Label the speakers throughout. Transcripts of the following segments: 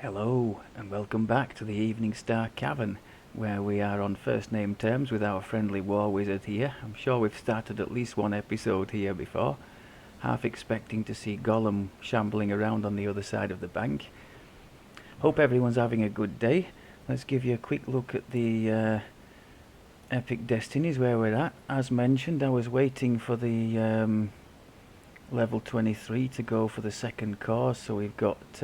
Speaker 1: Hello and welcome back to the Evening Star Cavern, where we are on first name terms with our friendly war wizard here. I'm sure we've started at least one episode here before, half expecting to see Gollum shambling around on the other side of the bank. Hope everyone's having a good day. Let's give you a quick look at the Epic Destinies where we're at. As mentioned, I was waiting for the level 23 to go for the second course, so we've got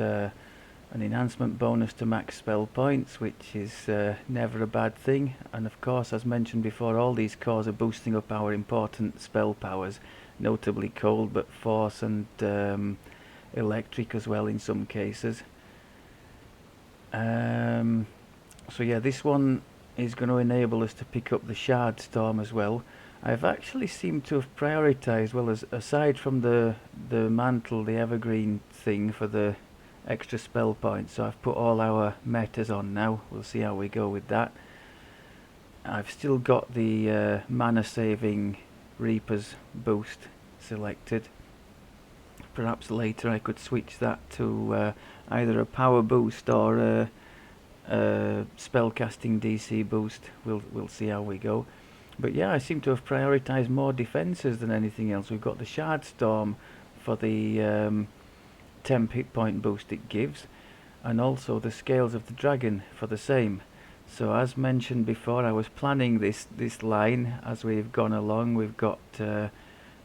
Speaker 1: an enhancement bonus to max spell points, which is never a bad thing. And of course, as mentioned before, all these cores are boosting up our important spell powers, notably cold, but force and electric as well in some cases. So yeah, this one is going to enable us to pick up the Shard Storm as well. I've actually seemed to have prioritised, well, as aside from the mantle, the evergreen thing for the extra spell points, so I've put all our metas on now. We'll see how we go with that. I've still got the mana saving Reapers boost selected. Perhaps later I could switch that to either a power boost or a spellcasting DC boost. We'll see how we go. But yeah, I seem to have prioritised more defences than anything else. We've got the Shard Storm for the 10 hit point boost it gives, and also the Scales of the Dragon for the same. So as mentioned before, I was planning this line as we've gone along. We've got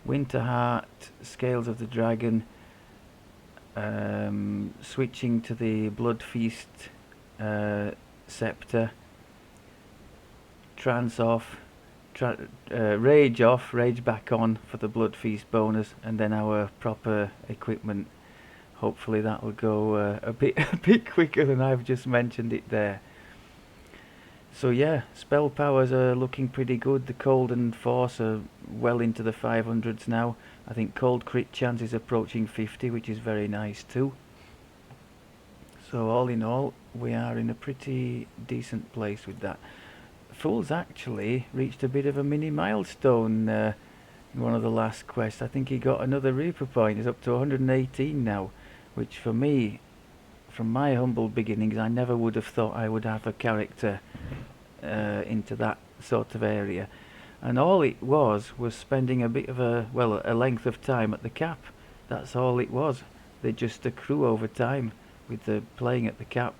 Speaker 1: Winterheart, Scales of the Dragon, switching to the Blood Feast Scepter, Trance off, Rage off, Rage back on for the Blood Feast bonus, and then our proper equipment. Hopefully that will go a bit quicker than I've just mentioned it there. So yeah, spell powers are looking pretty good. The cold and force are well into the 500s now. I think cold crit chance is approaching 50, which is very nice too. So all in all, we are in a pretty decent place with that. Fool's actually reached a bit of a mini milestone in one of the last quests. I think he got another Reaper point. He's up to 118 now, which for me, from my humble beginnings, I never would have thought I would have a character into that sort of area. And all it was spending a bit of a length of time at the cap. That's all it was. They just accrue over time with the playing at the cap.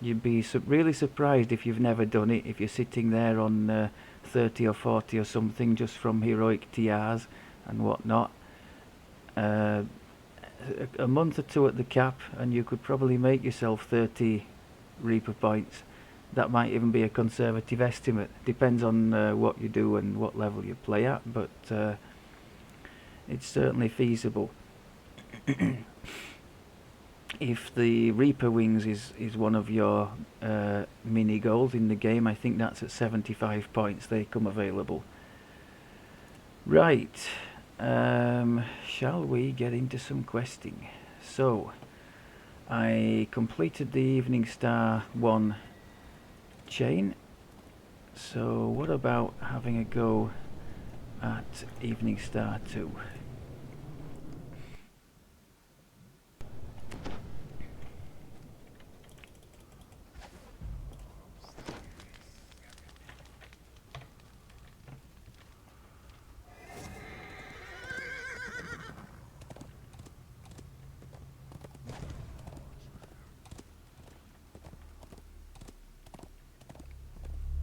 Speaker 1: You'd be really surprised if you've never done it, if you're sitting there on 30 or 40 or something just from heroic TRs and whatnot. A month or two at the cap and you could probably make yourself 30 Reaper points. That might even be a conservative estimate. Depends on what you do and what level you play at, but it's certainly feasible. If the Reaper Wings is one of your mini goals in the game, I think that's at 75 points they come available. Right, shall we get into some questing? So, I completed the Evening Star 1 chain, so what about having a go at Evening Star 2?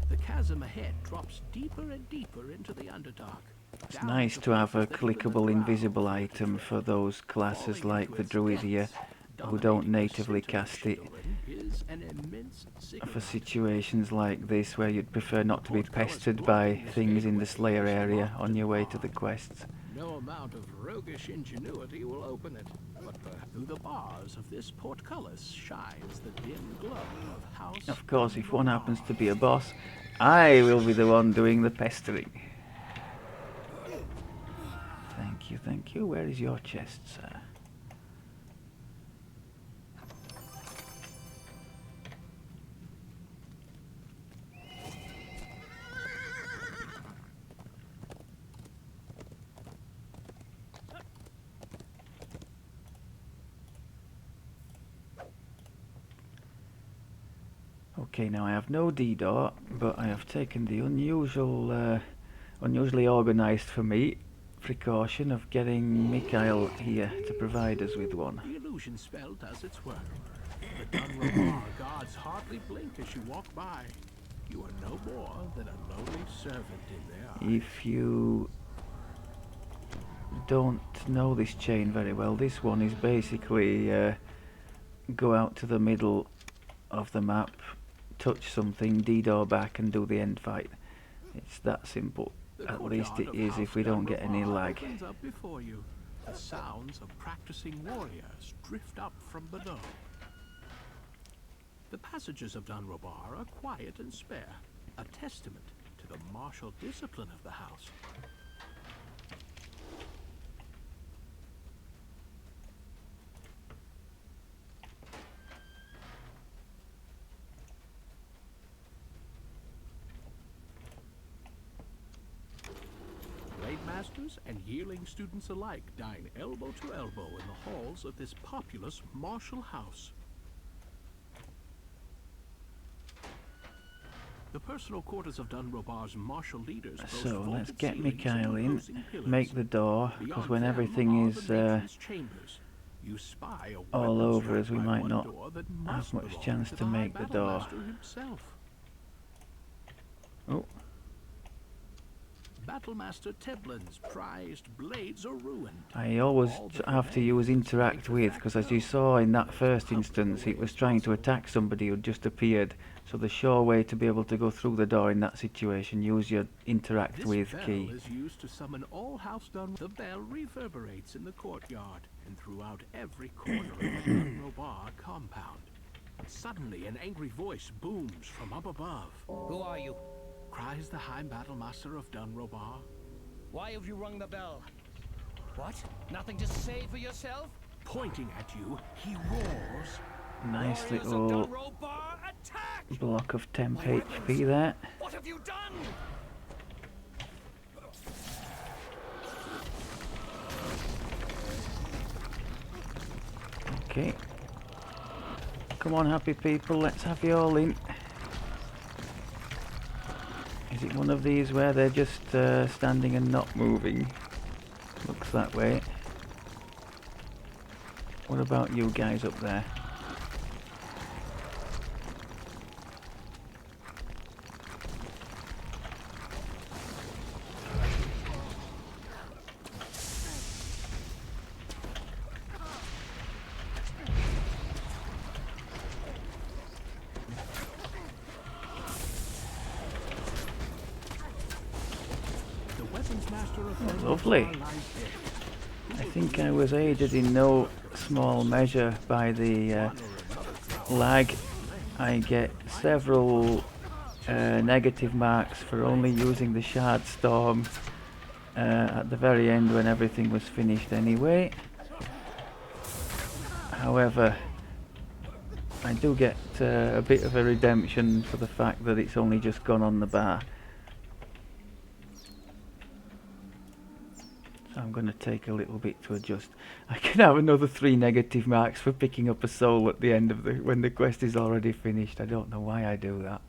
Speaker 2: The chasm ahead drops deeper and deeper into the Underdark.
Speaker 1: It's nice to have a clickable invisible item for those classes like the Druid here who don't natively cast it, for situations like this where you'd prefer not to be pestered by things in the Slayer area on your way to the quests.
Speaker 2: No amount of roguish ingenuity will open it, but through the bars of this portcullis shines the dim glow of House.
Speaker 1: Of course, if one happens to be a boss, I will be the one doing the pestering. Thank you, thank you. Where is your chest, sir? Okay, now I have no DDO, but I have taken the unusually organised for me precaution of getting Mikhail here to provide us with one.
Speaker 2: The illusion spell does its work. The Dunrobar guards hardly blink as you walk by. You are no more than a lowly servant in their eyes.
Speaker 1: If you don't know this chain very well, this one is basically go out to the middle of the map, touch something, DDO back and do the end fight. It's that simple.
Speaker 2: The
Speaker 1: At least
Speaker 2: courtyard
Speaker 1: it
Speaker 2: of
Speaker 1: is if
Speaker 2: House
Speaker 1: we don't get any
Speaker 2: Dunrobar
Speaker 1: lag.
Speaker 2: opens up before you. The sounds of practicing warriors drift up from below. The passages of Dunrobar are quiet and spare, a testament to the martial discipline of the house. Blade masters and yearling students alike dine elbow to elbow in the halls of this populous martial house. The personal quarters of Dunrobar's martial leaders boast
Speaker 1: So let's
Speaker 2: vaulted
Speaker 1: get
Speaker 2: ceilings
Speaker 1: Mikhail
Speaker 2: and
Speaker 1: in,
Speaker 2: imposing pillars.
Speaker 1: make the door, because
Speaker 2: Beyond
Speaker 1: when
Speaker 2: them
Speaker 1: everything
Speaker 2: are
Speaker 1: is
Speaker 2: the matron's chambers. You spy a
Speaker 1: all
Speaker 2: weapons
Speaker 1: over
Speaker 2: rack
Speaker 1: us, we
Speaker 2: by
Speaker 1: might
Speaker 2: one
Speaker 1: not
Speaker 2: door that
Speaker 1: have
Speaker 2: must
Speaker 1: much
Speaker 2: belong
Speaker 1: chance
Speaker 2: to
Speaker 1: to
Speaker 2: the
Speaker 1: make the
Speaker 2: High
Speaker 1: door.
Speaker 2: Battlemaster himself.
Speaker 1: Oh,
Speaker 2: Battlemaster Teblin's prized blades are ruined.
Speaker 1: I always
Speaker 2: All that
Speaker 1: have to
Speaker 2: remains
Speaker 1: use
Speaker 2: is to
Speaker 1: interact
Speaker 2: make the
Speaker 1: with,
Speaker 2: fact
Speaker 1: because as you
Speaker 2: known
Speaker 1: saw in that
Speaker 2: as
Speaker 1: first
Speaker 2: public
Speaker 1: instance,
Speaker 2: way
Speaker 1: it was
Speaker 2: as
Speaker 1: trying to
Speaker 2: possible.
Speaker 1: attack somebody who just appeared. So the sure way to be able to go through the door in that situation, use your interact
Speaker 2: This
Speaker 1: with
Speaker 2: bell
Speaker 1: key.
Speaker 2: is used to summon all House Dun. The bell reverberates in the courtyard and throughout every corner of the Dunrobar compound. Suddenly, an angry voice booms from up above.
Speaker 3: Who are you?
Speaker 2: Cries the High Battlemaster of Dunrobar.
Speaker 3: Why have you rung the bell? What? Nothing to say for yourself?
Speaker 2: Pointing at you, he roars.
Speaker 1: Nice
Speaker 3: Warriors of
Speaker 1: little
Speaker 3: Dunrobar, attack!
Speaker 1: block of temp
Speaker 3: My
Speaker 1: HP
Speaker 3: weapons.
Speaker 1: there.
Speaker 3: What have you done?
Speaker 1: Okay. Come on, happy people, let's have you all in. Is it one of these where they're just standing and not moving? Looks that way. What about you guys up there?
Speaker 2: The weapons master of Dunrobar
Speaker 1: Lovely.
Speaker 2: lies dead.
Speaker 1: I think I was aided in no small measure by the lag. I get several negative marks for only using the shard storm at the very end when everything was finished anyway. However, I do get a bit of a redemption for the fact that it's only just gone on the bar. So I'm going to take a little bit to adjust. I can have another 3 negative marks for picking up a soul at the end of when the quest is already finished. I don't know why I do that.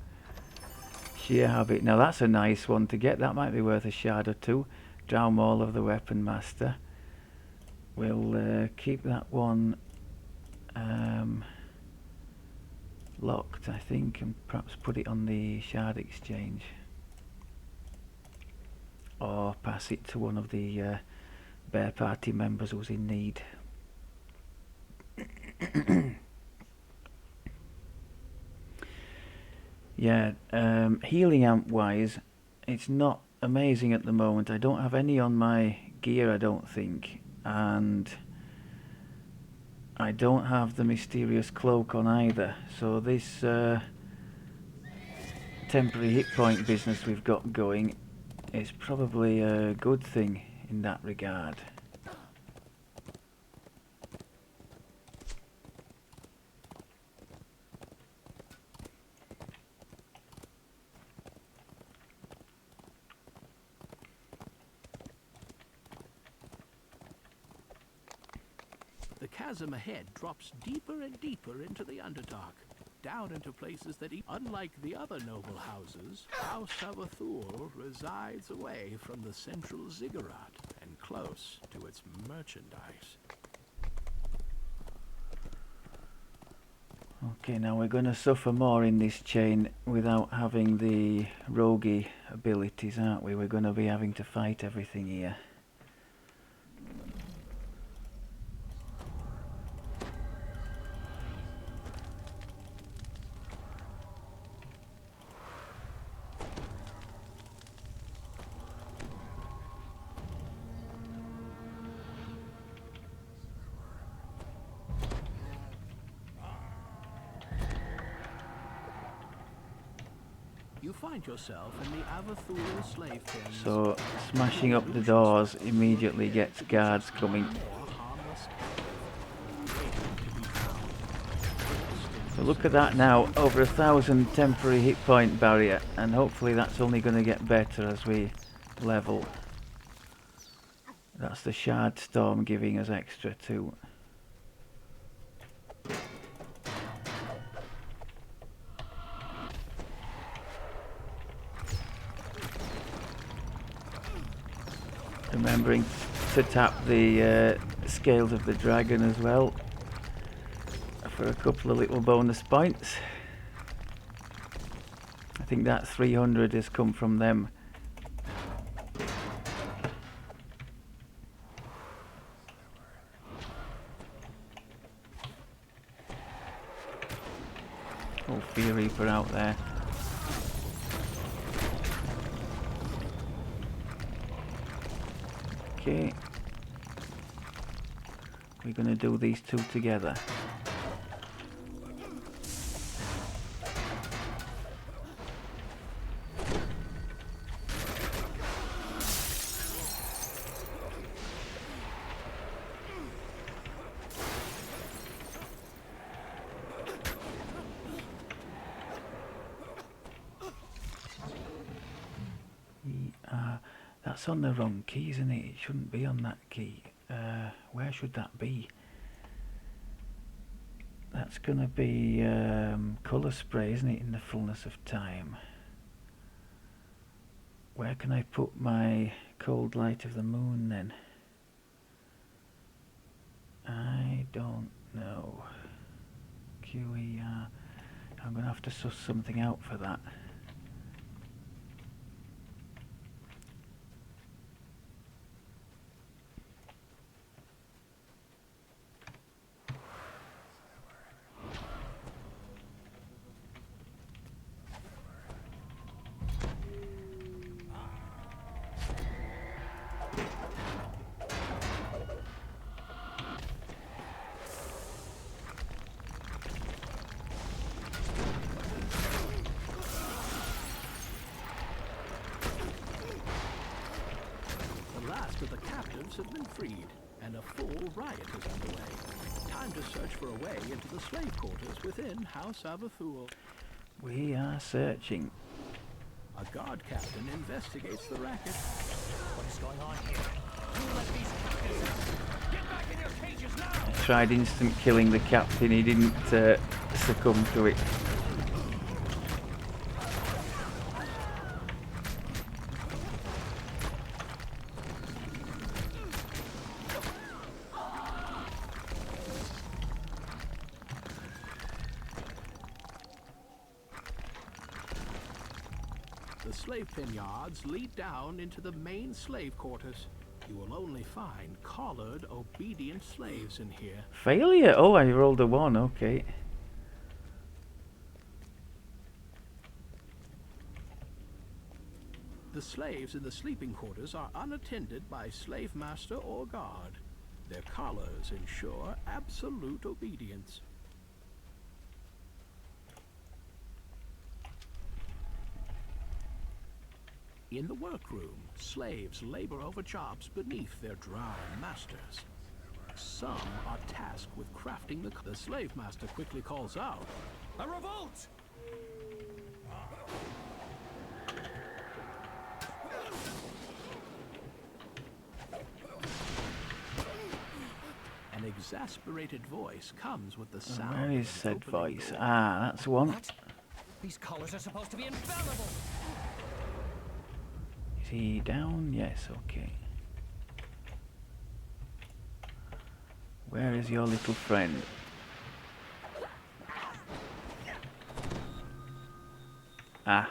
Speaker 1: Sheer habit. Now that's a nice one to get. That might be worth a shard or 2. Drown Maul of the Weapon Master. We'll keep that one locked, I think, and perhaps put it on the shard exchange. Or pass it to one of the Bear Party members who's in need. Yeah, healing amp wise, it's not amazing at the moment. I don't have any on my gear, I don't think, and I don't have the mysterious cloak on either. So this temporary hit point business we've got going is probably a good thing in that regard.
Speaker 2: The chasm ahead drops deeper and deeper into the Underdark. down into places that, unlike the other noble houses, House Savathul resides away from the central ziggurat and close to its merchandise.
Speaker 1: Okay, now we're going to suffer more in this chain without having the roguey abilities, aren't we? We're going to be having to fight everything here.
Speaker 2: You find yourself in the Avathul slave pens.
Speaker 1: So smashing up the doors immediately gets guards coming. So look at that now, over 1,000 temporary hit point barrier, and hopefully that's only going to get better as we level. That's the Shard Storm giving us extra too. Remembering to tap the Scales of the Dragon as well for a couple of little bonus points. I think that 300 has come from them. Oh, Fear Reaper out there. Okay, we're going to do these two together. That's on the wrong key, isn't it? It shouldn't be on that key. Where should that be? That's gonna be colour spray, isn't it, in the fullness of time? Where can I put my Cold Light of the Moon then? I don't know. QER. I'm gonna have to suss something out for that.
Speaker 2: Of the captives have been freed, and a full riot is underway. Time to search for a way into the slave quarters within House Avathul.
Speaker 1: We are searching.
Speaker 2: A guard captain investigates the racket.
Speaker 3: What is going on here? Who let these captives in? Get back in your cages now!
Speaker 1: I tried instant killing the captain, he didn't succumb to it.
Speaker 2: The slave pen yards lead down into the main slave quarters. You will only find collared, obedient slaves in here.
Speaker 1: Failure? Oh, I rolled a 1, okay.
Speaker 2: The slaves in the sleeping quarters are unattended by slave master or guard. Their collars ensure absolute obedience. In the workroom, slaves labor over jobs beneath their drowned masters. Some are tasked with crafting the slave master quickly calls out,
Speaker 3: A revolt!
Speaker 2: An exasperated voice comes with the sound
Speaker 1: Where
Speaker 2: of
Speaker 1: is
Speaker 2: an
Speaker 1: said
Speaker 2: opening
Speaker 1: voice?
Speaker 2: door.
Speaker 1: Ah, that's one.
Speaker 3: What? These collars are supposed to be infallible.
Speaker 1: Is he down? Yes, okay. Where is your little friend? Ah.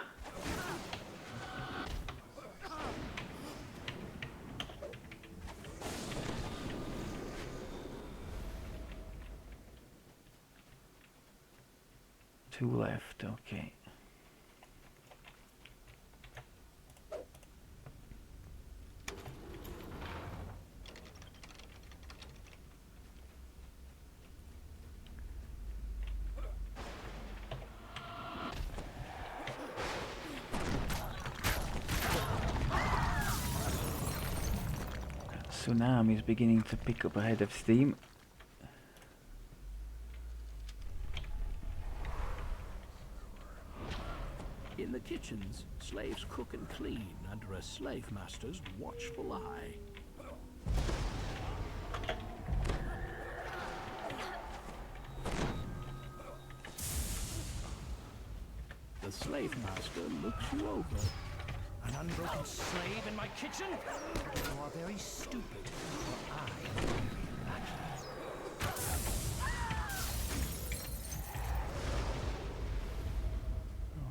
Speaker 1: Two left, okay. Tsunami is beginning to pick up a head of steam.
Speaker 2: In the kitchens, slaves cook and clean under a slave master's watchful eye. The slave master looks you over.
Speaker 3: An unbroken slave in my kitchen? You are very stupid, or I am very lucky.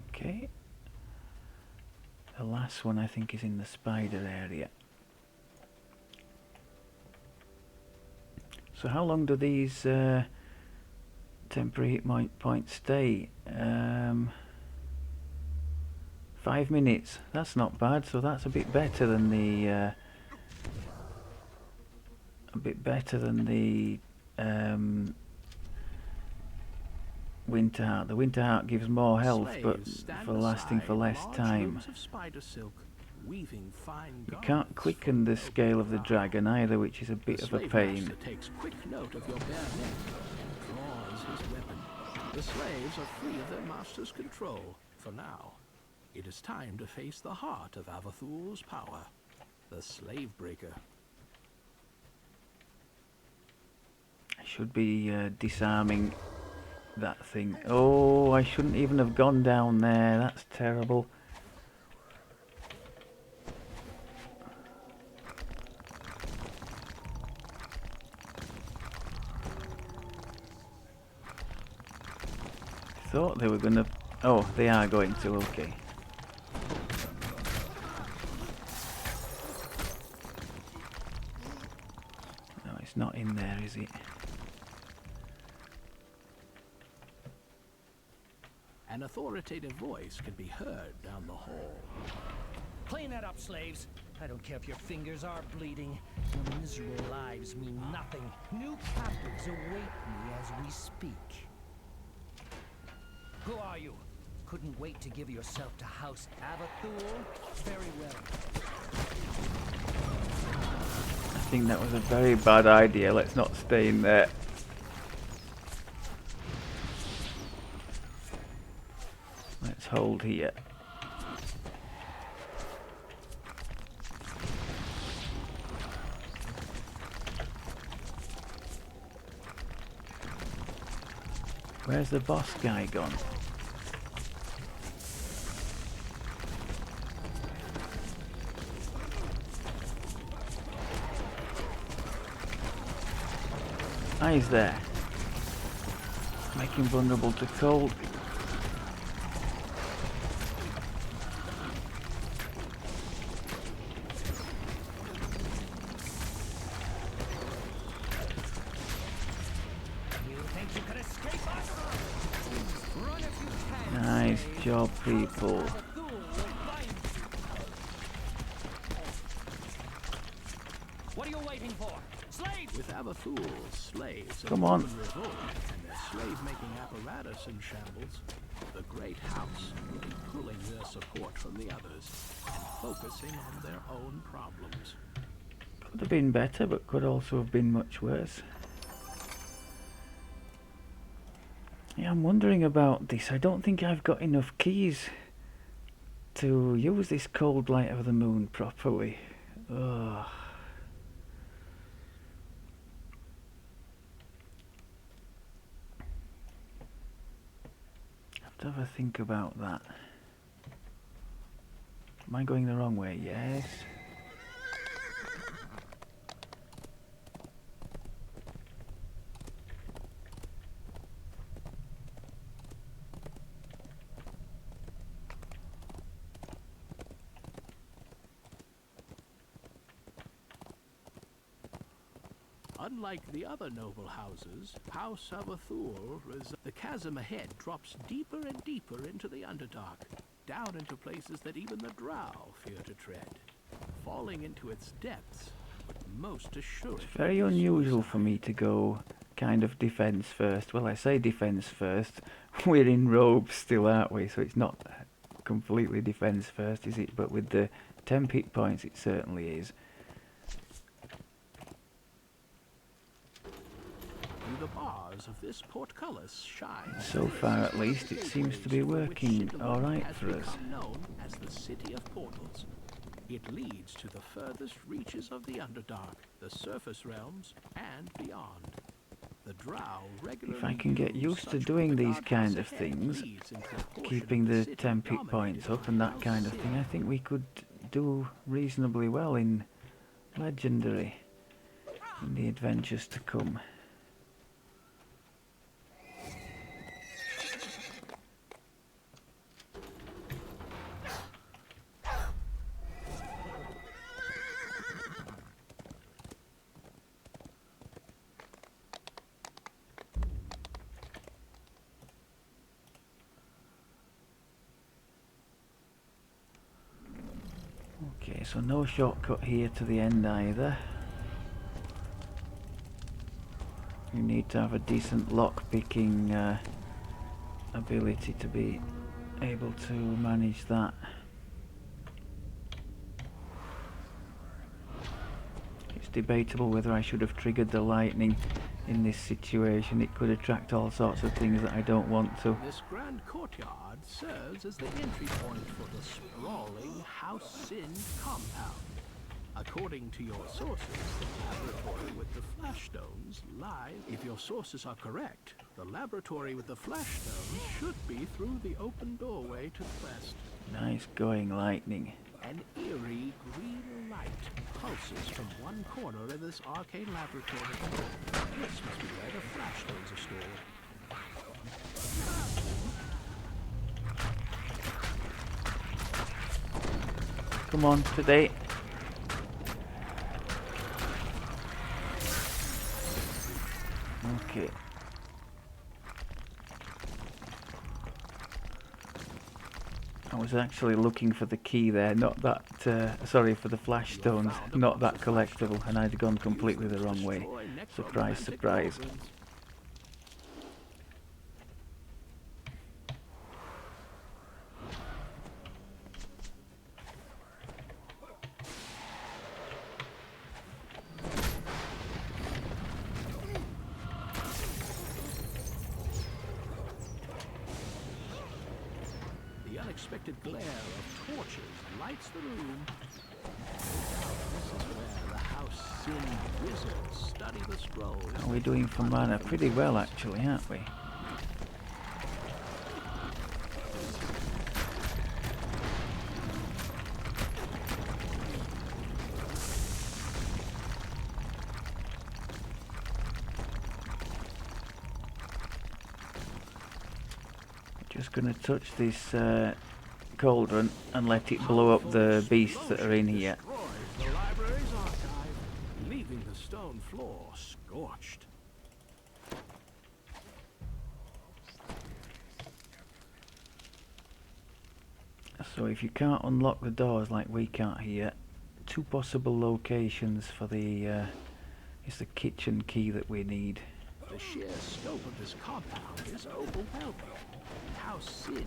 Speaker 1: Okay. The last one I think is in the spider area. So how long do these temporary hit points stay? 5 minutes. That's not bad. So that's a bit better than the Winter Heart. The Winter Heart gives more health, but
Speaker 2: Slaves stand
Speaker 1: for lasting for
Speaker 2: aside
Speaker 1: less
Speaker 2: large
Speaker 1: time.
Speaker 2: loops of spider silk, weaving fine
Speaker 1: You can't
Speaker 2: garments
Speaker 1: quicken
Speaker 2: for
Speaker 1: the scale of the
Speaker 2: open
Speaker 1: dragon either, which is a
Speaker 2: The
Speaker 1: bit of a
Speaker 2: slave
Speaker 1: pain.
Speaker 2: master takes quick note of your bare neck, draws his weapon. The slaves are free of their master's control for now. It is time to face the heart of Avathul's power, the slave breaker.
Speaker 1: I should be disarming that thing. Oh, I shouldn't even have gone down there. That's terrible. Thought they were gonna... Oh, they are going to, okay. No, it's not in there, is it?
Speaker 2: An authoritative voice can be heard down the hall.
Speaker 3: Clean that up, slaves. I don't care if your fingers are bleeding. Your miserable lives mean nothing. New captives await me as we speak. Who are you? Couldn't wait to give yourself to House Avathul? Very well.
Speaker 1: I think that was a very bad idea. Let's not stay in there. Let's hold here. Where's the boss guy gone? Ah, he's there. Make him vulnerable to cold.
Speaker 3: You think you could escape us? Run if you can.
Speaker 1: Nice job, people.
Speaker 3: Avathul will find you. What are you waiting for? Slaves!
Speaker 2: With Avathul's slaves
Speaker 1: Come on.
Speaker 2: in revolt and their slave-making apparatus in shambles, the great house will be pulling their support from the others and focusing on their own problems.
Speaker 1: Could have been better, but could also have been much worse. Yeah, I'm wondering about this. I don't think I've got enough keys to use this cold light of the moon properly. Ugh. Let's have a think about that. Am I going the wrong way? Yes.
Speaker 2: Unlike the other noble houses, House Avathul, the chasm ahead drops deeper and deeper into the Underdark, down into places that even the Drow fear to tread, falling into its depths, but most assuredly.
Speaker 1: It's very unusual for me to go kind of defense first. Well, I say defense first. We're in robes still, aren't we? So it's not completely defense first, is it? But with the 10 hit points, it certainly is.
Speaker 2: The bars of this portcullis shine.
Speaker 1: So far, at least, it seems to be working all right for us.
Speaker 2: Known as the City of Portals. It leads to the furthest reaches of the Underdark, the surface realms, and beyond. The Drow regularly.
Speaker 1: If I can get used to doing these kind of things, keeping the 10 hit points up and that kind of thing, I think we could do reasonably well in Legendary in the adventures to come. Okay, so no shortcut here to the end either. You need to have a decent lock-picking ability to be able to manage that. It's debatable whether I should have triggered the lightning in this situation. It could attract all sorts of things that I don't want to.
Speaker 2: This grand courtyard serves as the entry point for the sprawling House Sin compound. According to your sources, the laboratory with the flashstones lies. If your sources are correct, the laboratory with the flashstones should be through the open doorway to the west.
Speaker 1: Nice going, lightning.
Speaker 2: An eerie green light pulses from one corner of this arcane laboratory. This must be where the flashstones are stored.
Speaker 1: Come on, today. Okay. I was actually looking for the key there, not that, sorry, for the flash stones, not that collectible, and I'd gone completely the wrong way. Surprise, surprise.
Speaker 2: The unexpected glare of torches lights the room. This is where the House Sin wizards study the scrolls.
Speaker 1: How are we doing for mana? Pretty well, actually, aren't we? Just going to touch this cauldron and let it blow up the beasts that are in here.
Speaker 2: The library's archive, leaving the stone floor scorched.
Speaker 1: So if you can't unlock the doors like we can't here, two possible locations for the it's the kitchen key that we need.
Speaker 2: The sheer scope of this compound is overwhelming. How Sin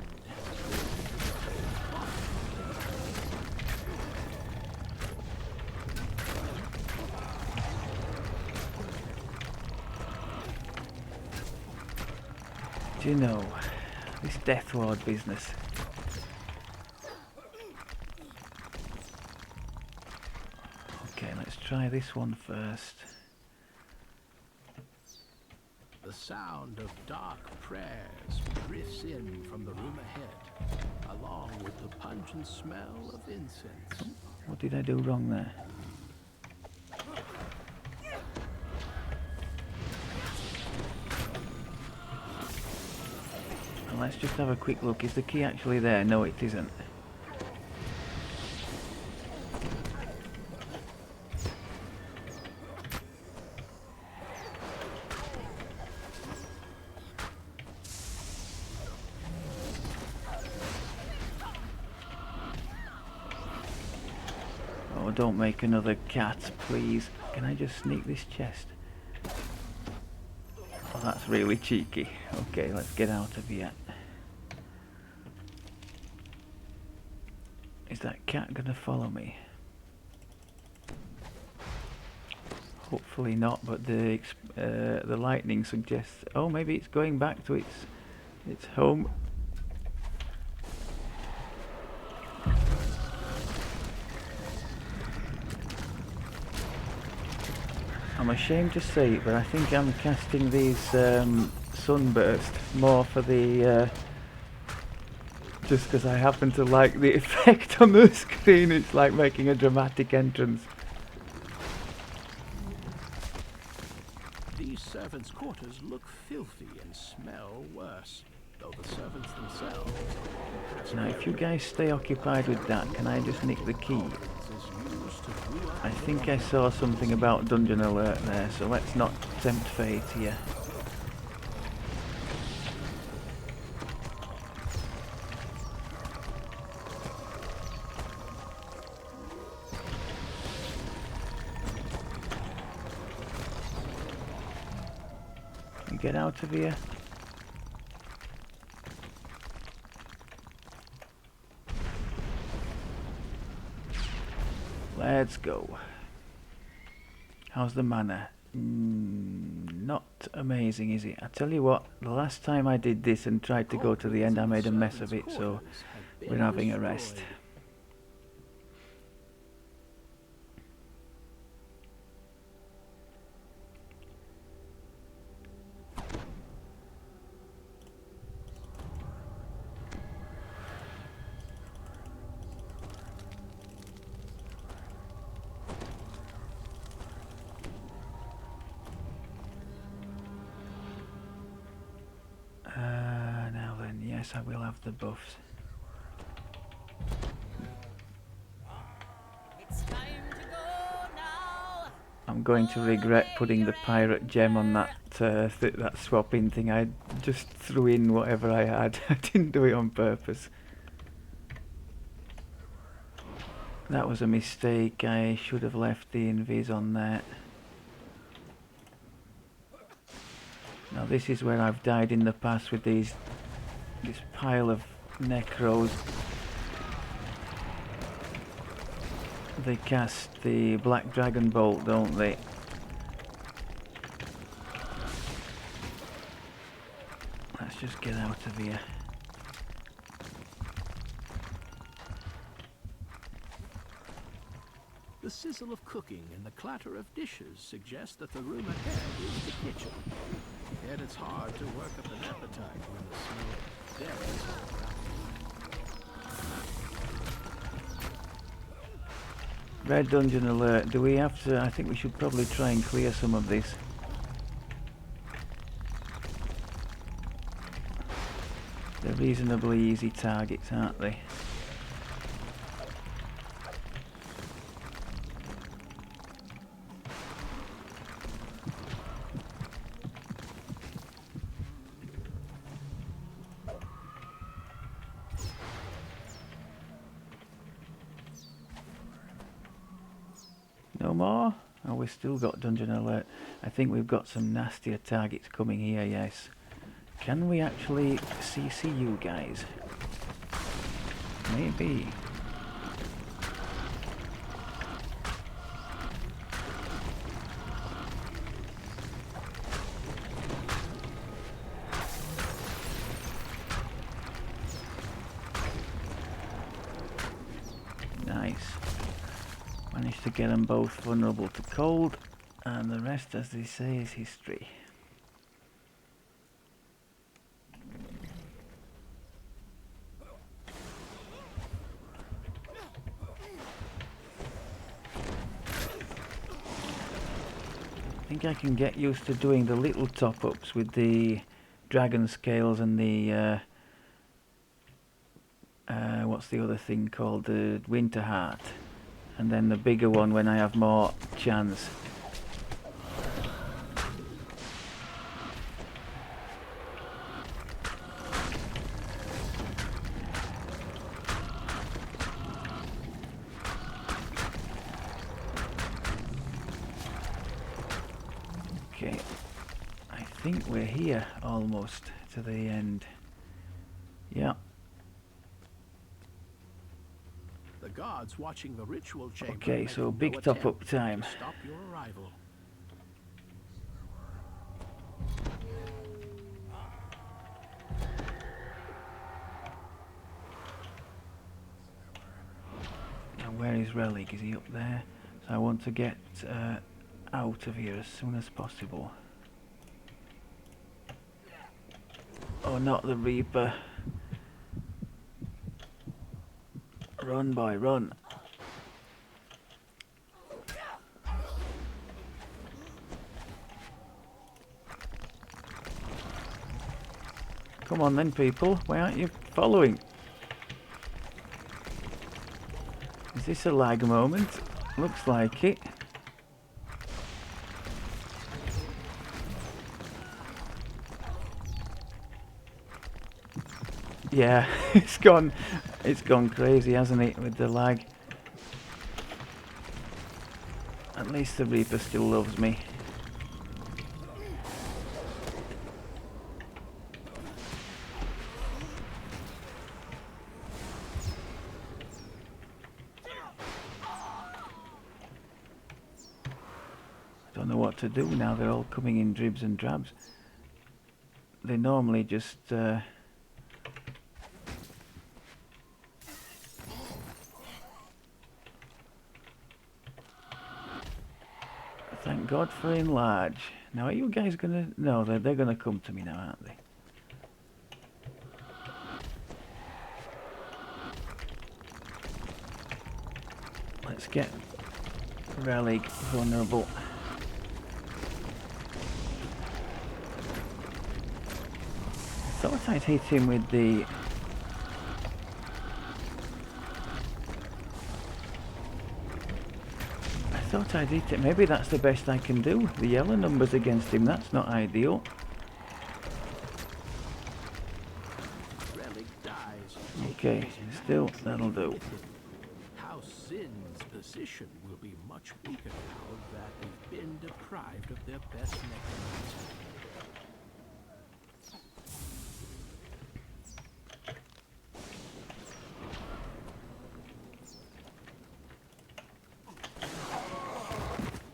Speaker 1: Do you know, this Death Ward business. Okay, let's try this one first.
Speaker 2: The sound of dark prayers drifts drifts in from the room ahead, along with the pungent smell of incense.
Speaker 1: What did I do wrong there? And let's just have a quick look. Is the key actually there? No, it isn't. Oh, don't make another cat, please. Can I just sneak this chest? Oh, that's really cheeky. Okay, let's get out of here. Is that cat gonna follow me? Hopefully not, but the lightning suggests... Oh, maybe it's going back to its home. I'm ashamed to say it, but I think I'm casting these sunburst more for the... just because I happen to like the effect on the screen. It's like making a dramatic entrance.
Speaker 2: These servants' quarters look filthy and smell worse, though the servants themselves...
Speaker 1: Now, if you guys stay occupied with that, can I just nick the key? I think I saw something about Dungeon Alert there, so let's not tempt fate here. Get out of here. Let's go. How's the mana? Not amazing, is it? I tell you what, the last time I did this and tried to go to the end, I made a mess of it, so we're having a rest. Now then, yes, I will have the buffs.
Speaker 4: It's time to go now.
Speaker 1: I'm going to regret putting the pirate gem on that that swapping thing. I just threw in whatever I had. I didn't do it on purpose. That was a mistake. I should have left the invis on there. Now this is where I've died in the past with this pile of necros. They cast the Black Dragon Bolt, don't they? Let's just get out of here.
Speaker 2: The sizzle of cooking and the clatter of dishes suggest that the room ahead is the kitchen. Yet it's hard to work up an appetite when the smell of death is all around.
Speaker 1: Red Dungeon Alert. Do we have to... I think we should probably try and clear some of this. They're reasonably easy targets, aren't they? No more? Oh, we've still got Dungeon Alert. I think we've got some nastier targets coming here, yes. Can we actually CC you guys? Maybe. Nice. Managed to get them both vulnerable to cold, and the rest, as they say, is history. think I can get used to doing the little top-ups with the dragon scales and the what's the other thing called, the winter heart, and then the bigger one when I have more chance. Okay, I think we're here almost to the end. Yeah.
Speaker 2: The guards watching the ritual chamber
Speaker 1: Okay,
Speaker 2: make
Speaker 1: so
Speaker 2: no
Speaker 1: big top up
Speaker 2: attempt
Speaker 1: time.
Speaker 2: to stop your arrival.
Speaker 1: Now where is Relic? Is he up there? So I want to get out of here as soon as possible. Oh, not the Reaper. Run, boy, run. Come on then, people. Why aren't you following? Is this a lag moment? Looks like it. Yeah, it's gone crazy, hasn't it, with the lag. At least the Reaper still loves me. I don't know what to do now, they're all coming in dribs and drabs. They normally just thank God for enlarge. Now are you guys gonna... No, they're gonna come to me now, aren't they? Let's get Relic vulnerable. I thought I'd hit him with the... I thought I'd hit it. Maybe that's the best I can do. The yellow numbers against him, that's not ideal.
Speaker 2: Relic dies.
Speaker 1: Okay, still, that'll do.
Speaker 2: House Sin's position will be much weaker now that they've been deprived of their best necromancer.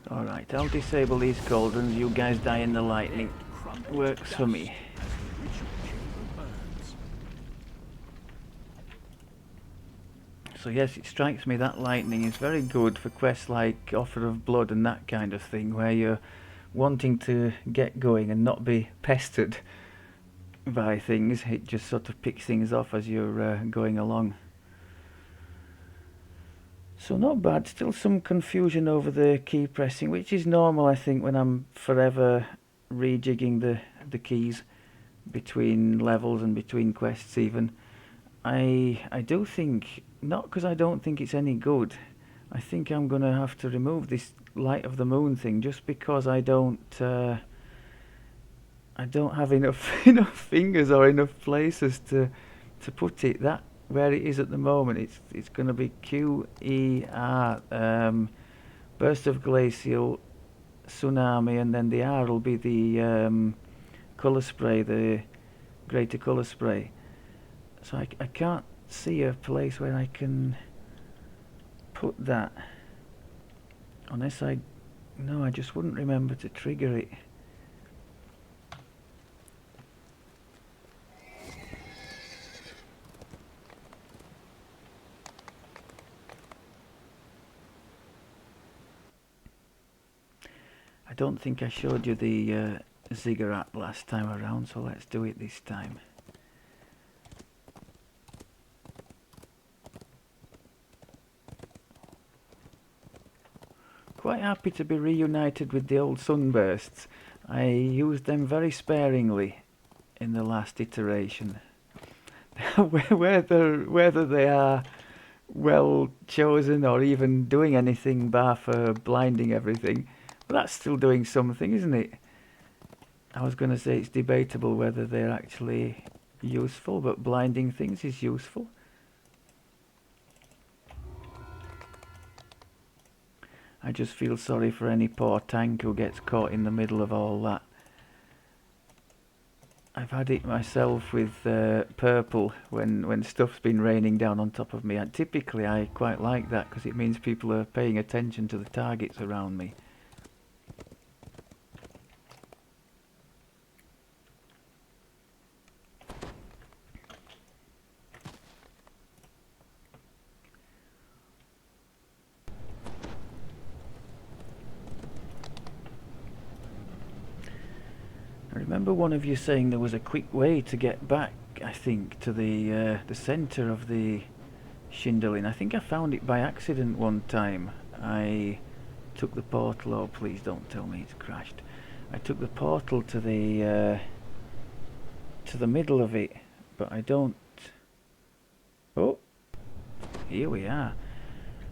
Speaker 1: Alright, I'll disable these cauldrons. You guys die in the lightning. Works for me. So yes, it strikes me that lightning is very good for quests like Offer of Blood and that kind of thing, where you're wanting to get going and not be pestered by things. It just sort of picks things off as you're going along. So not bad, still some confusion over the key pressing, which is normal I think when I'm forever rejigging the keys between levels and between quests even. I do think, not because I don't think it's any good, I think I'm going to have to remove this Light of the Moon thing just because I don't have enough enough fingers or enough places to put it. That where it is at the moment, it's going to be QER, Burst of Glacial, Tsunami, and then the R will be the colour spray, the greater colour spray. So I can't see a place where I can put that unless I just wouldn't remember to trigger it. I don't think I showed you the ziggurat last time around, so let's do it this time. quite happy to be reunited with the old sunbursts. I used them very sparingly in the last iteration. whether they are well chosen or even doing anything bar for blinding everything, well, that's still doing something, isn't it? I was going to say it's debatable whether they're actually useful, but blinding things is useful. I just feel sorry for any poor tank who gets caught in the middle of all that. I've had it myself with purple when stuff's been raining down on top of me, and typically I quite like that because it means people are paying attention to the targets around me. I remember one of you saying there was a quick way to get back, I think, to the centre of the Schindlin. I think I found it by accident one time. I took the portal, oh please don't tell me it's crashed. I took the portal to the middle of it, but I don't... Oh, here we are.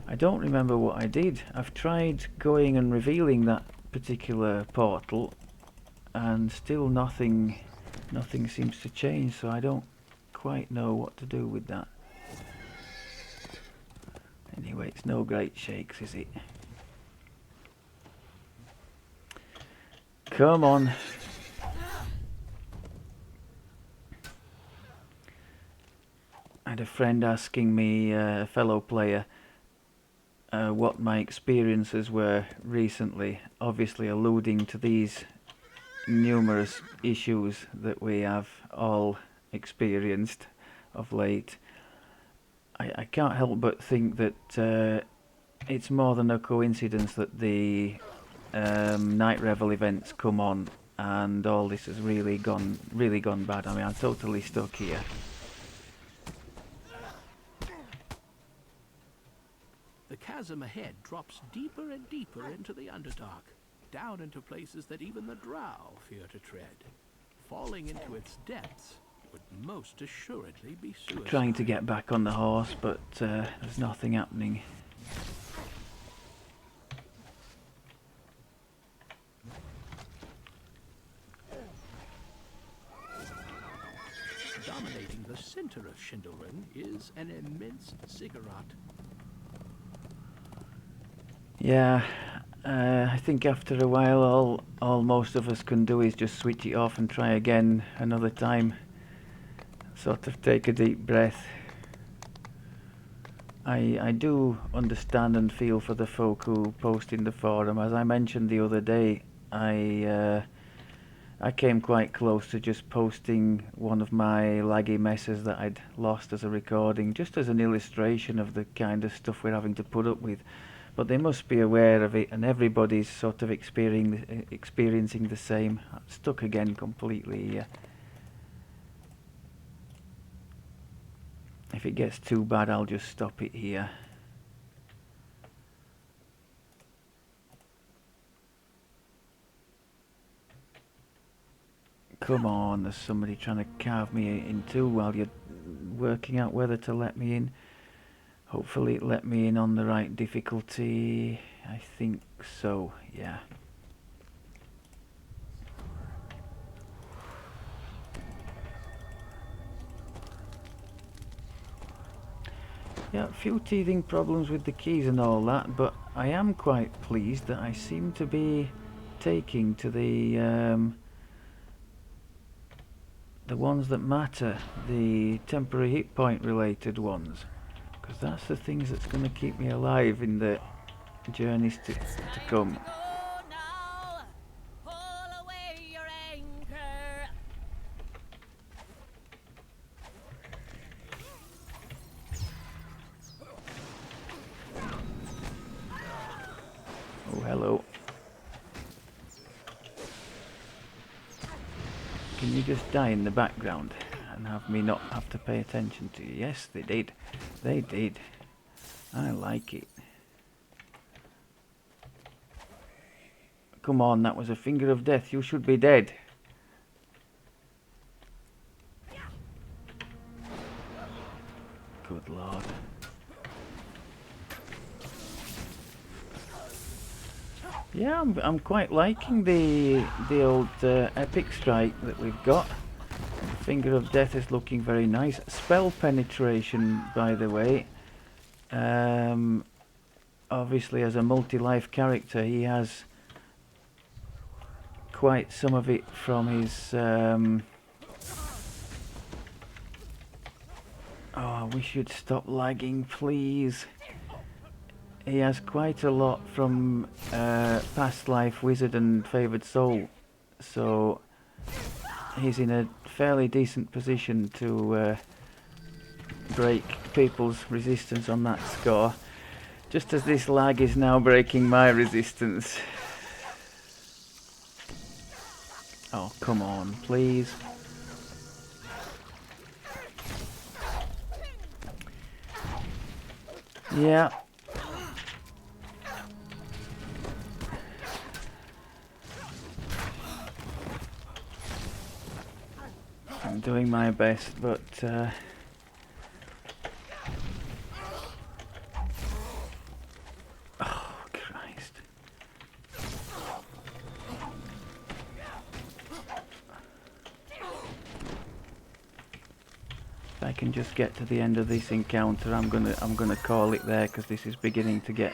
Speaker 1: I don't remember what I did. I've tried going and revealing that particular portal, and still nothing seems to change, so I don't quite know what to do with that. Anyway, it's no great shakes, is it? Come on. I had a friend asking me, a fellow player, what my experiences were recently, obviously alluding to these numerous issues that we have all experienced of late. I can't help but think that it's more than a coincidence that the Night Revel events come on and all this has really gone bad. I mean, I'm totally stuck here.
Speaker 2: The chasm ahead drops deeper and deeper into the Underdark, down into places that even the Drow fear to tread. Falling into its depths would most assuredly be suicide.
Speaker 1: Trying to get back on the horse, but there's nothing happening.
Speaker 2: Dominating the center of Schindlin is an immense ziggurat.
Speaker 1: Yeah, I think after a while all most of us can do is just switch it off and try again another time. Sort of take a deep breath. I do understand and feel for the folk who post in the forum. As I mentioned the other day, I came quite close to just posting one of my laggy messes that I'd lost as a recording, just as an illustration of the kind of stuff we're having to put up with. But they must be aware of it, and everybody's sort of experiencing the same. I'm stuck again completely here. If it gets too bad, I'll just stop it here. Come on, there's somebody trying to carve me in two while you're working out whether to let me in. Hopefully it let me in on the right difficulty. I think so, yeah. Yeah, a few teething problems with the keys and all that, but I am quite pleased that I seem to be taking to the ones that matter, the temporary hit point related ones, because that's the things that's going to keep me alive in the journeys to come.
Speaker 4: Go now, pull away your anchor.
Speaker 1: Oh, hello. Can you just die in the background and have me not have to pay attention to you? Yes, they did. They did. I like it. Come on, that was a finger of death. You should be dead. Good lord. Yeah, I'm quite liking the old epic strike that we've got. Finger of Death is looking very nice. Spell penetration, by the way. Obviously, as a multi-life character, he has quite some of it from his. Oh, we should stop lagging, please. He has quite a lot from Past Life Wizard and Favoured Soul, so he's in a fairly decent position to break people's resistance on that score, just as this lag is now breaking my resistance. Oh, come on, please. Yeah. I'm doing my best, but oh Christ. If I can just get to the end of this encounter, I'm gonna call it there, because this is beginning to get.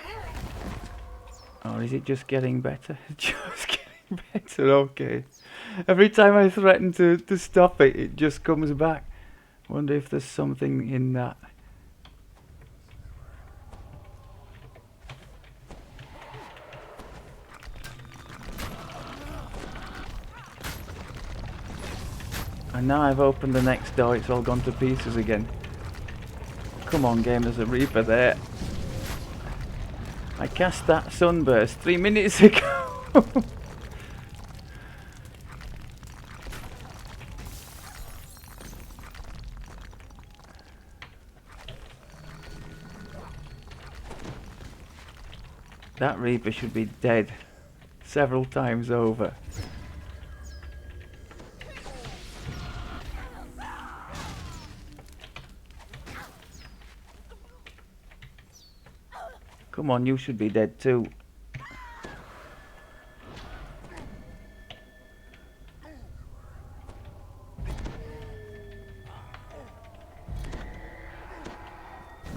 Speaker 1: Or is it just getting better? Just getting better, okay. Every time I threaten to stop it, it just comes back. Wonder if there's something in that. And now I've opened the next door, it's all gone to pieces again. Come on game, there's a Reaper there. I cast that sunburst 3 minutes ago. That Reaper should be dead several times over. Come on, you should be dead too.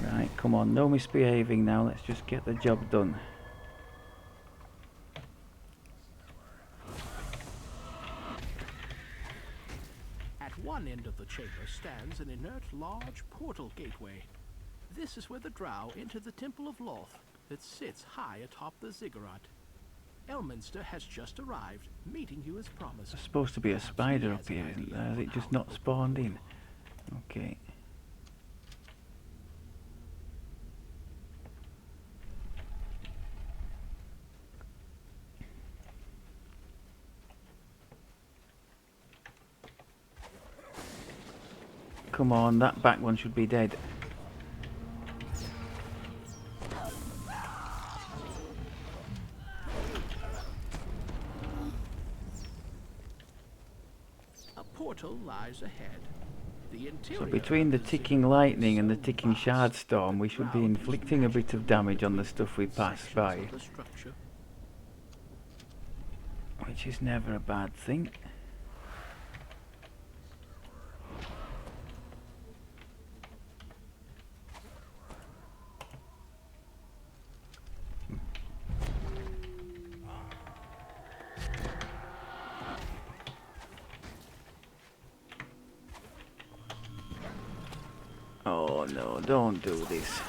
Speaker 1: Right, come on, no misbehaving now, let's just get the job done.
Speaker 2: At one end of the chamber stands an inert large portal gateway. This is where the drow enter the Temple of Loth that sits high atop the ziggurat. Elminster has just arrived, meeting you as promised.
Speaker 1: There's supposed to be a
Speaker 2: Perhaps
Speaker 1: spider
Speaker 2: he
Speaker 1: up
Speaker 2: has an
Speaker 1: here, isn't
Speaker 2: idea
Speaker 1: there? Has
Speaker 2: on
Speaker 1: it just
Speaker 2: how
Speaker 1: not
Speaker 2: to
Speaker 1: spawned in?
Speaker 2: open
Speaker 1: Okay. Come on, that back one should be dead.
Speaker 2: A portal lies ahead. The interior
Speaker 1: So between the
Speaker 2: of
Speaker 1: ticking
Speaker 2: ziggurat
Speaker 1: lightning
Speaker 2: is
Speaker 1: and the
Speaker 2: so
Speaker 1: ticking
Speaker 2: vast,
Speaker 1: shard storm, we
Speaker 2: the
Speaker 1: should be
Speaker 2: ground is
Speaker 1: inflicting a bit of damage on the
Speaker 2: magical
Speaker 1: stuff we pass
Speaker 2: sections
Speaker 1: by,
Speaker 2: of the structure.
Speaker 1: which is never a bad thing. Oh no, don't do this.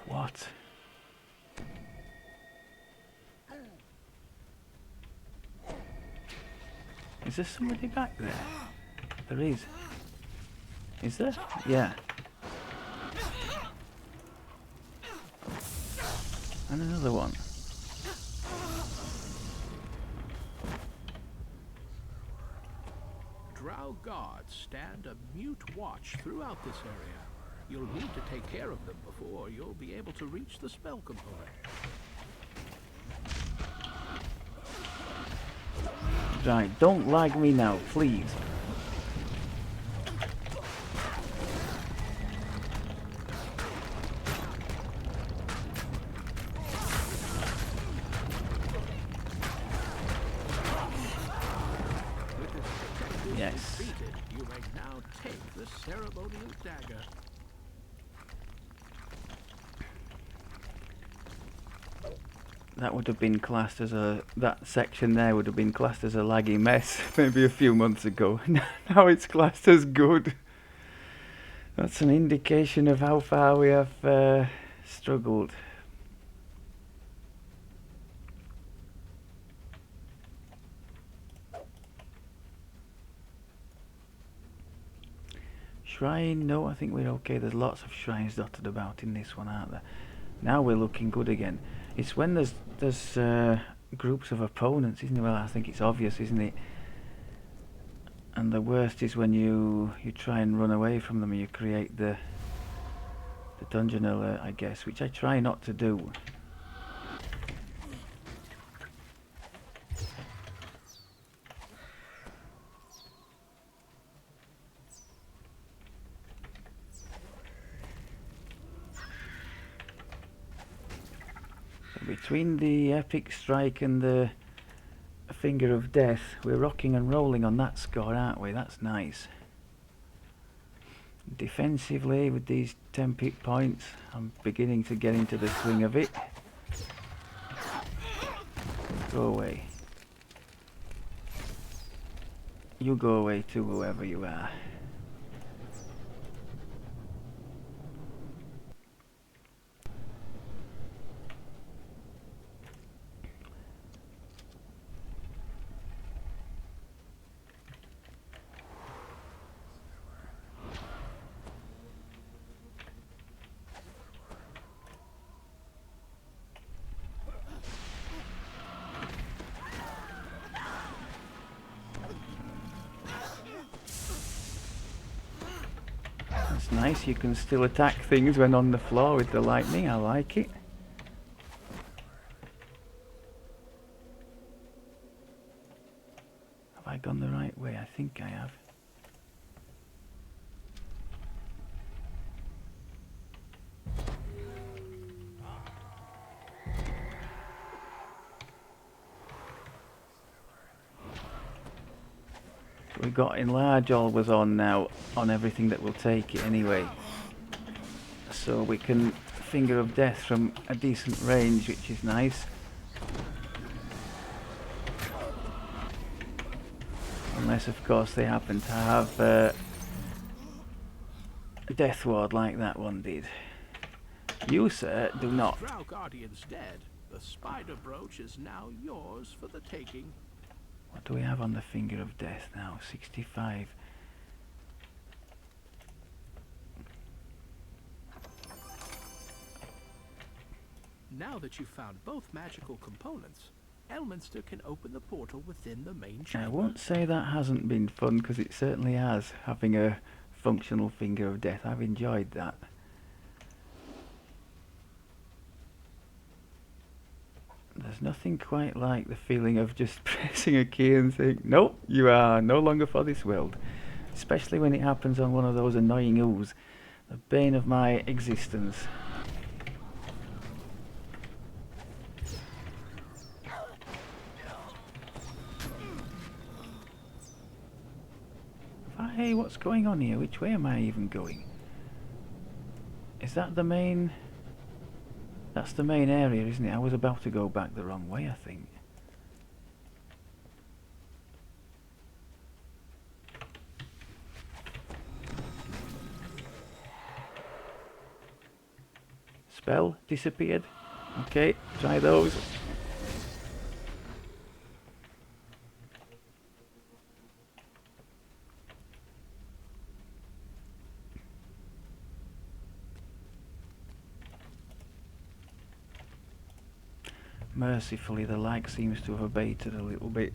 Speaker 1: What? Is there somebody back there? There is. Is there? Yeah. And another one.
Speaker 2: Drow guards stand a mute watch throughout this area. You'll need to take care of them before you'll be able to reach the spell component.
Speaker 1: Right, don't lag me now, please.
Speaker 2: With its protectors
Speaker 1: Yes.
Speaker 2: defeated, you may now take the ceremonial dagger.
Speaker 1: That would have been classed as a... That section there would have been classed as a laggy mess maybe a few months ago. Now it's classed as good. That's an indication of how far we have struggled. Shrine, no, I think we're okay. There's lots of shrines dotted about in this one, aren't there? Now we're looking good again. It's when there's groups of opponents, isn't it? Well, I think it's obvious, isn't it? And the worst is when you try and run away from them and you create the dungeon alert, I guess, which I try not to do. Between the epic strike and the finger of death, we're rocking and rolling on that score, aren't we? That's nice. Defensively, with these 10 pick points, I'm beginning to get into the swing of it. Go away. You go away too, whoever you are. That's nice, you can still attack things when on the floor with the lightning, I like it. Have I gone the right way? I think I have. We've got enlarge always on now, on everything that will take it anyway. So we can finger of death from a decent range, which is nice. Unless of course they happen to have a death ward like that one did. You, sir, do not.
Speaker 2: Drow Guardian's dead. The spider brooch is now yours for the taking.
Speaker 1: What do we have on the finger of death now? 65.
Speaker 2: Now that you've found both magical components, Elminster can open the portal within the main chamber.
Speaker 1: I won't say that hasn't been fun, because it certainly has, having a functional finger of death. I've enjoyed that. There's nothing quite like the feeling of just pressing a key and saying, nope, you are no longer for this world. Especially when it happens on one of those annoying ooze. The bane of my existence. Hey, what's going on here? Which way am I even going? Is that the main... That's the main area, isn't it? I was about to go back the wrong way, I think. Spell disappeared. Okay, try those. Mercifully, the lag seems to have abated a little bit.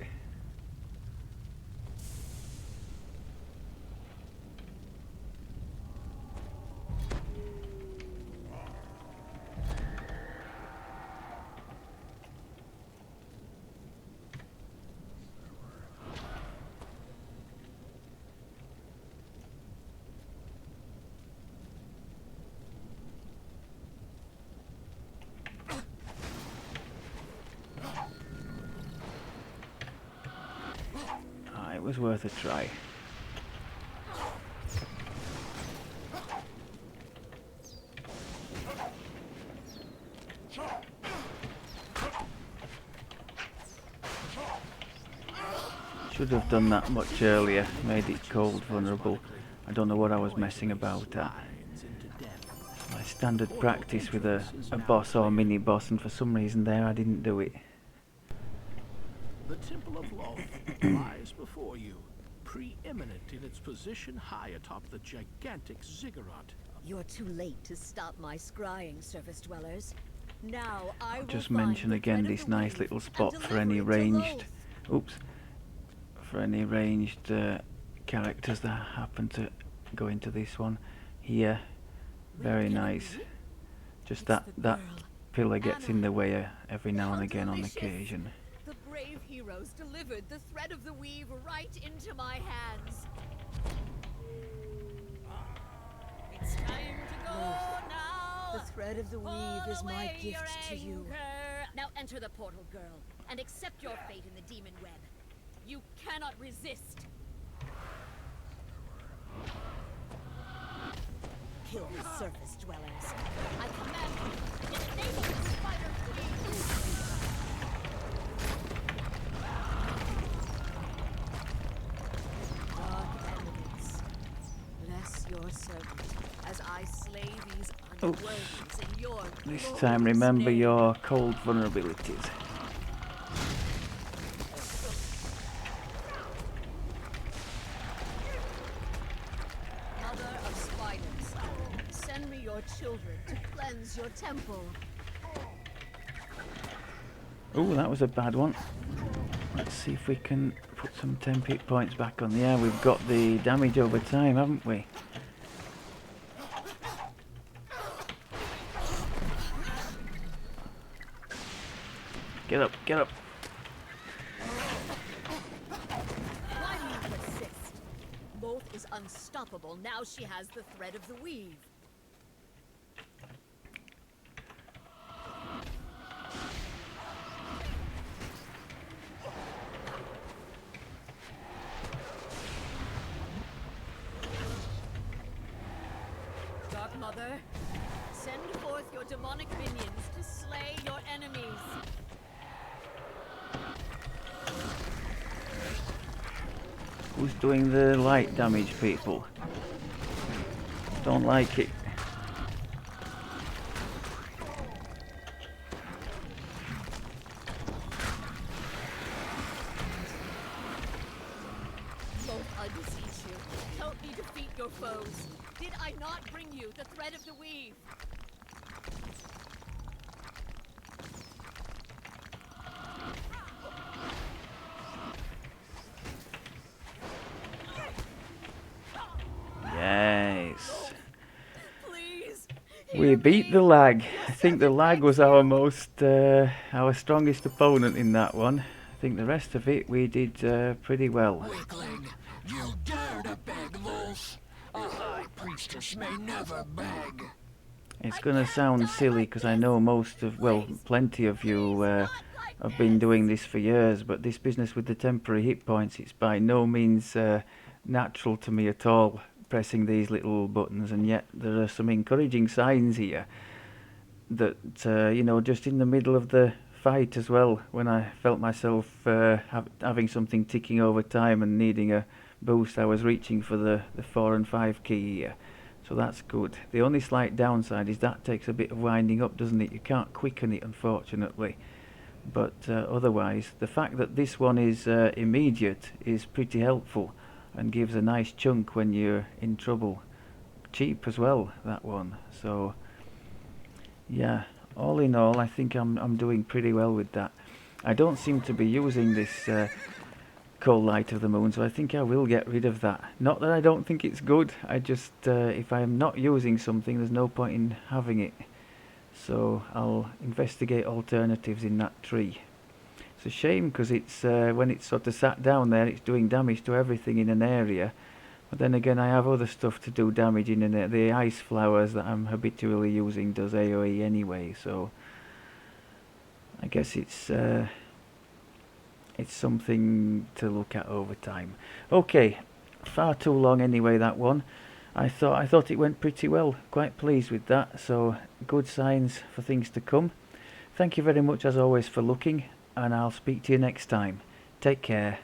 Speaker 1: was worth a try. Should have done that much earlier, made it cold vulnerable. I don't know what I was messing about at. My standard practice with a boss or mini boss, and for some reason there I didn't do it.
Speaker 2: The Temple of Loth lies before you, preeminent in its position high atop the gigantic ziggurat.
Speaker 4: You're too late to stop my scrying, surface dwellers. Now I will
Speaker 1: Just
Speaker 4: find
Speaker 1: mention
Speaker 4: the
Speaker 1: again
Speaker 4: thread of
Speaker 1: this
Speaker 4: the
Speaker 1: nice
Speaker 4: weave
Speaker 1: little
Speaker 4: and
Speaker 1: spot for any
Speaker 4: deliver it to
Speaker 1: ranged,
Speaker 4: Loth.
Speaker 1: for any ranged characters that happen to go into this one. Here, very nice. Just that pillar gets in the way every now and again on occasion.
Speaker 4: The brave heroes delivered the thread of the weave right into my hands. It's time to go now.
Speaker 5: The thread of the weave
Speaker 4: Haul
Speaker 5: is my
Speaker 4: away
Speaker 5: gift
Speaker 4: your
Speaker 5: to you.
Speaker 4: anchor. Now enter the portal, girl, and accept your fate in the demon web. You cannot resist.
Speaker 5: Kill the surface dwellers.
Speaker 4: I command you, in the name of the spider queen.
Speaker 5: Dark elements, bless your servant as I slay these
Speaker 1: Oops.
Speaker 5: unworthies in your
Speaker 1: This
Speaker 5: glorious
Speaker 1: time remember
Speaker 5: name.
Speaker 1: your cold vulnerabilities.
Speaker 5: Mother of spiders, send me your children to cleanse your temple.
Speaker 1: Oh, that was a bad one. Let's see if we can put some temp hit points back on. Yeah, we've got the damage over time, haven't we? Get up, get up.
Speaker 4: Why do you persist? Loth is unstoppable now she has the thread of the weave. Dark Mother, send forth your demonic minions to slay your enemies.
Speaker 1: Who's doing the light damage, people? Don't like it.
Speaker 4: Loth, I beseech you, help me defeat your foes. Did I not bring you the thread of the weave?
Speaker 1: Yes.
Speaker 4: Please.
Speaker 1: We
Speaker 4: hear
Speaker 1: beat
Speaker 4: me.
Speaker 1: the lag. I
Speaker 4: Your
Speaker 1: think the
Speaker 4: servant
Speaker 1: lag was
Speaker 4: begs
Speaker 1: our
Speaker 4: you.
Speaker 1: our strongest opponent in that one. I think the rest of it we did pretty well.
Speaker 6: Weakling, you dare to beg, Wolf? A high priestess may never beg.
Speaker 1: It's gonna sound silly because I know plenty of you have been doing this for years, but this business with the temporary hit points, it's by no means natural to me at all, pressing these little buttons, and yet there are some encouraging signs here that, just in the middle of the fight as well, when I felt myself having something ticking over time and needing a boost, I was reaching for the 4 and 5 key here. So that's good. The only slight downside is that takes a bit of winding up, doesn't it? You can't quicken it, unfortunately. But otherwise, the fact that this one is immediate is pretty helpful and gives a nice chunk when you're in trouble. Cheap as well, that one. So, yeah, all in all, I think I'm doing pretty well with that. I don't seem to be using this Cold Light of the Moon, so I think I will get rid of that. Not that I don't think it's good, I just, if I'm not using something, there's no point in having it. So I'll investigate alternatives in that tree. It's a shame because it's when it's sort of sat down there, it's doing damage to everything in an area. But then again, I have other stuff to do damage in an area. The ice flowers that I'm habitually using does AoE anyway, so I guess it's it's something to look at over time. Okay, far too long anyway, that one. I thought it went pretty well. Quite pleased with that, so good signs for things to come. Thank you very much as always for looking, and I'll speak to you next time. Take care.